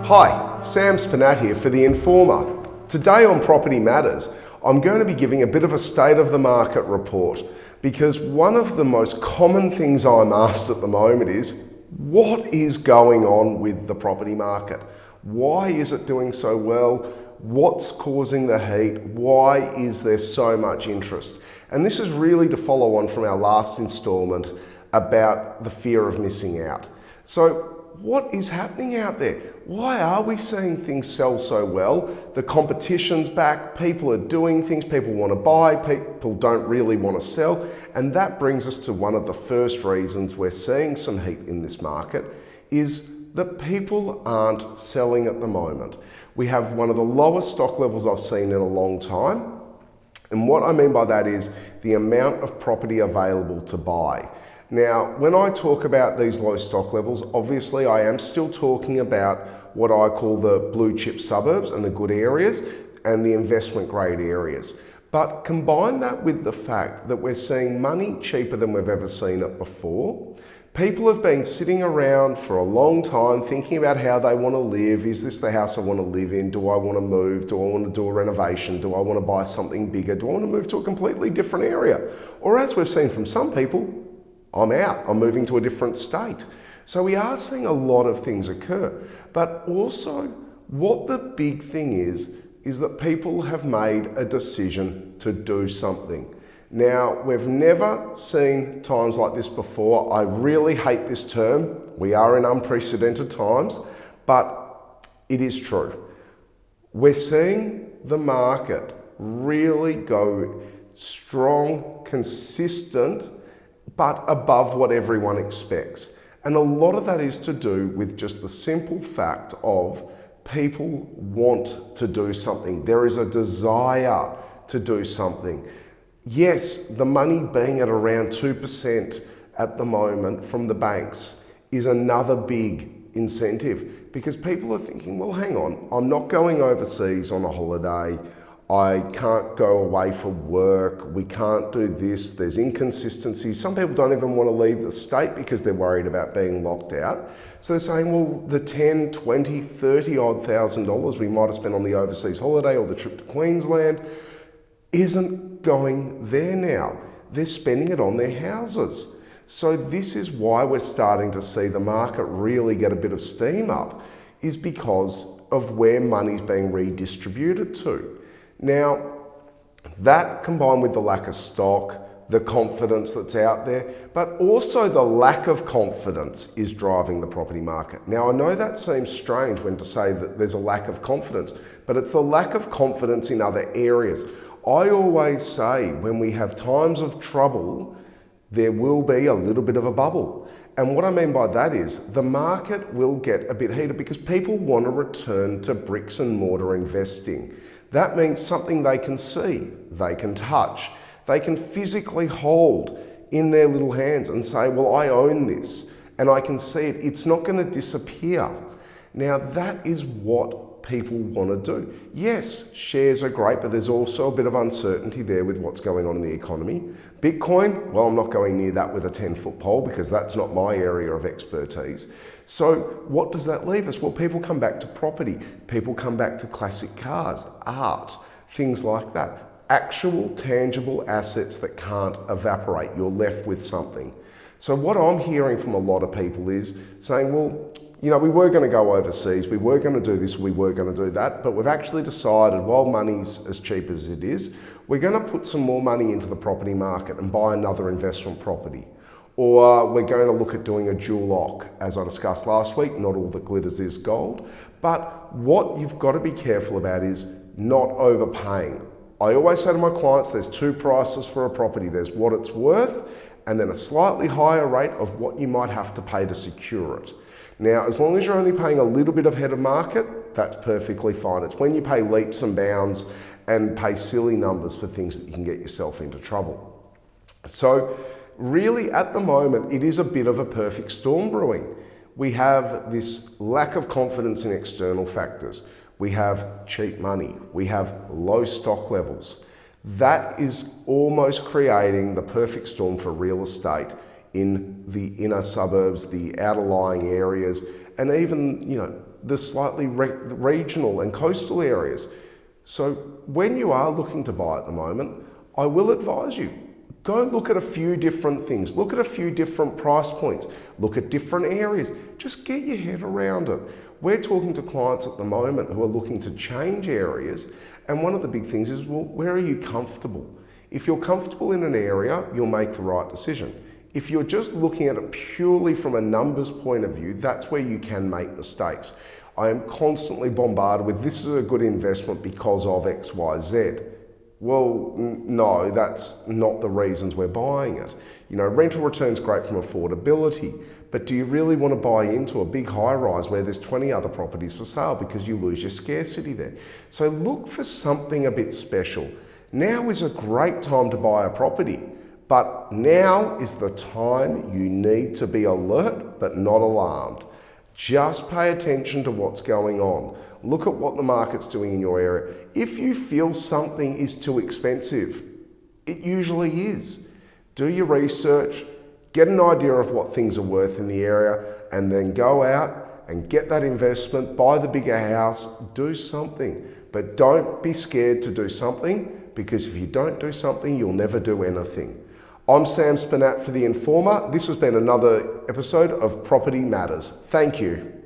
Hi, Sam Spernat here for TheInformer. Today on Property Matters, I'm going to be giving a bit of a state of the market report because one of the most common things I'm asked at the moment is, what is going on with the property market? Why is it doing so well? What's causing the heat? Why is there so much interest? And this is really to follow on from our last installment about the fear of missing out. So what is happening out there? Why are we seeing things sell so well? The competition's back, people are doing things, people want to buy, people don't really want to sell. And that brings us to one of the first reasons we're seeing some heat in this market is that people aren't selling at the moment. We have one of the lowest stock levels I've seen in a long time. And what I mean by that is the amount of property available to buy. Now, when I talk about these low stock levels, obviously I am still talking about what I call the blue chip suburbs and the good areas and the investment grade areas. But combine that with the fact that we're seeing money cheaper than we've ever seen it before. People have been sitting around for a long time thinking about how they want to live. Is this the house I want to live in? Do I want to move? Do I want to do a renovation? Do I want to buy something bigger? Do I want to move to a completely different area? Or as we've seen from some people, I'm out, I'm moving to a different state. So we are seeing a lot of things occur. But also, what the big thing is that people have made a decision to do something. Now, we've never seen times like this before. I really hate this term. We are in unprecedented times, but it is true. We're seeing the market really go strong, consistent, but above what everyone expects. And a lot of that is to do with just the simple fact of people want to do something. There is a desire to do something. Yes, the money being at around 2% at the moment from the banks is another big incentive because people are thinking, well, hang on, I'm not going overseas on a holiday. I can't go away for work, we can't do this, there's inconsistency. Some people don't even want to leave the state because they're worried about being locked out. So they're saying, well, the 10, 20, 30 odd $1,000 we might have spent on the overseas holiday or the trip to Queensland isn't going there now. They're spending it on their houses. So this is why we're starting to see the market really get a bit of steam up, is because of where money's being redistributed to. Now, that combined with the lack of stock, the confidence that's out there, but also the lack of confidence is driving the property market. Now, I know that seems strange when to say that there's a lack of confidence, but it's the lack of confidence in other areas. I always say when we have times of trouble, there will be a little bit of a bubble. And what I mean by that is the market will get a bit heated because people want to return to bricks and mortar investing. That means something they can see, they can touch, they can physically hold in their little hands and say, well, I own this and I can see it. It's not going to disappear. Now, that is what people want to do. Yes, shares are great, but there's also a bit of uncertainty there with what's going on in the economy. Bitcoin, well, I'm not going near that with a 10-foot pole because that's not my area of expertise. So what does that leave us? Well, people come back to property. People come back to classic cars, art, things like that. Actual tangible assets that can't evaporate. You're left with something. So what I'm hearing from a lot of people is saying, well, you know, we were going to go overseas, we were going to do this, we were going to do that, but we've actually decided while money's as cheap as it is, we're going to put some more money into the property market and buy another investment property. Or we're going to look at doing a dual lock, as I discussed last week. Not all that glitters is gold. But what you've got to be careful about is not overpaying. I always say to my clients, there's two prices for a property. There's what it's worth, and then a slightly higher rate of what you might have to pay to secure it. Now, as long as you're only paying a little bit ahead of market, that's perfectly fine. It's when you pay leaps and bounds and pay silly numbers for things that you can get yourself into trouble. So really, at the moment, it is a bit of a perfect storm brewing. We have this lack of confidence in external factors. We have cheap money. We have low stock levels. That is almost creating the perfect storm for real estate in the inner suburbs, the outerlying areas, and even, the slightly regional and coastal areas. So when you are looking to buy at the moment, I will advise you, go look at a few different things, look at a few different price points, look at different areas, just get your head around it. We're talking to clients at the moment who are looking to change areas, and one of the big things is, well, where are you comfortable? If you're comfortable in an area, you'll make the right decision. If you're just looking at it purely from a numbers point of view, that's where you can make mistakes. I am constantly bombarded with, this is a good investment because of X, Y, Z. Well, no, that's not the reasons we're buying it. Rental return's great from affordability, but do you really want to buy into a big high rise where there's 20 other properties for sale because you lose your scarcity there? So look for something a bit special. Now is a great time to buy a property, but now is the time you need to be alert but not alarmed. Just pay attention to what's going on. Look at what the market's doing in your area. If you feel something is too expensive, it usually is. Do your research, get an idea of what things are worth in the area, and then go out and get that investment, buy the bigger house, do something. But don't be scared to do something, because if you don't do something, you'll never do anything. I'm Sam Spernat for The Informer. This has been another episode of Property Matters. Thank you.